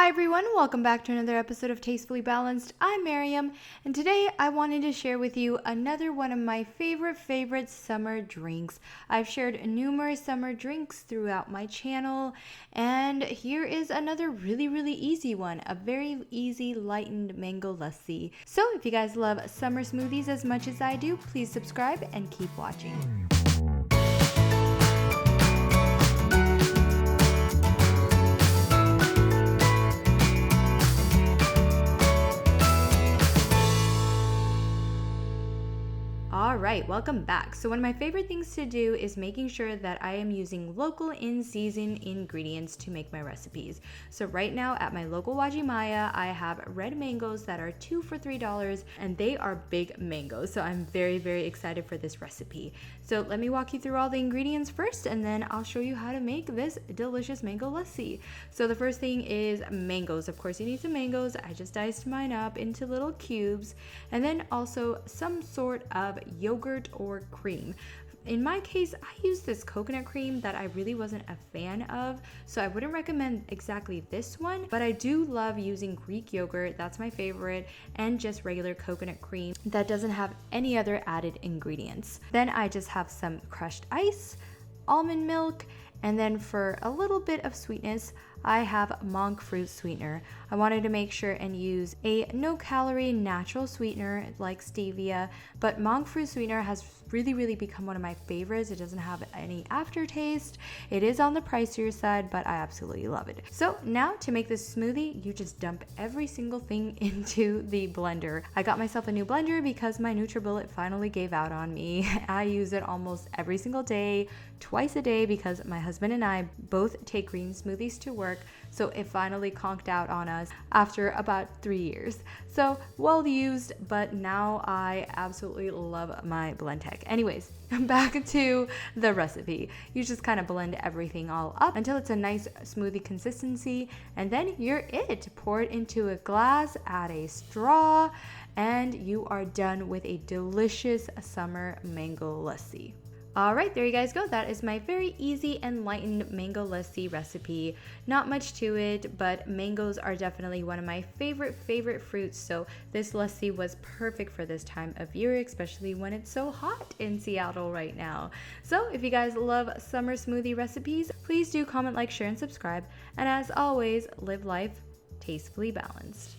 Hi everyone, welcome back to another episode of Tastefully Balanced. I'm Miriam, and today I wanted to share with you another one of my favorite summer drinks. I've shared numerous summer drinks throughout my channel, and here is another really easy one, a very easy lightened mango lassi. So if you guys love summer smoothies as much as I do, please subscribe and keep watching. All right, welcome back. So one of my favorite things to do is making sure that I am using local in-season ingredients to make my recipes. So right now at my local Wajimaya, I have red mangoes that are 2 for $3, and they are big mangoes. So I'm very excited for this recipe. So let me walk you through all the ingredients first, and then I'll show you how to make this delicious mango lassi. So the first thing is mangoes. Of course, you need some mangoes. I just diced mine up into little cubes, and then also some sort of yogurt or cream. In my case, I use this coconut cream that I really wasn't a fan of, so I wouldn't recommend exactly this one, but I do love using Greek yogurt, that's my favorite, and just regular coconut cream that doesn't have any other added ingredients. Then I just have some crushed ice, almond milk, and then for a little bit of sweetness, I have monk fruit sweetener. I wanted to make sure and use a no-calorie natural sweetener like stevia, but monk fruit sweetener has really become one of my favorites. It doesn't have any aftertaste. It is on the pricier side, but I absolutely love it. So now to make this smoothie, you just dump every single thing into the blender. I got myself a new blender because my NutriBullet finally gave out on me. I use it almost every single day, twice a day, because my husband and I both take green smoothies to work, so it finally conked out on us after about 3 years. So well used, but now I absolutely love my blend tech. Anyways, back to the recipe. You just kind of blend everything all up until it's a nice smoothie consistency, and then you're it. Pour it into a glass, add a straw, and you are done with a delicious summer mango lassi. All right, there you guys go. That is my very easy and lightened mango lassi recipe. Not much to it, but mangoes are definitely one of my favorite fruits. So this lassi was perfect for this time of year, especially when it's so hot in Seattle right now. So if you guys love summer smoothie recipes, please do comment, like, share, and subscribe. And as always, live life tastefully balanced.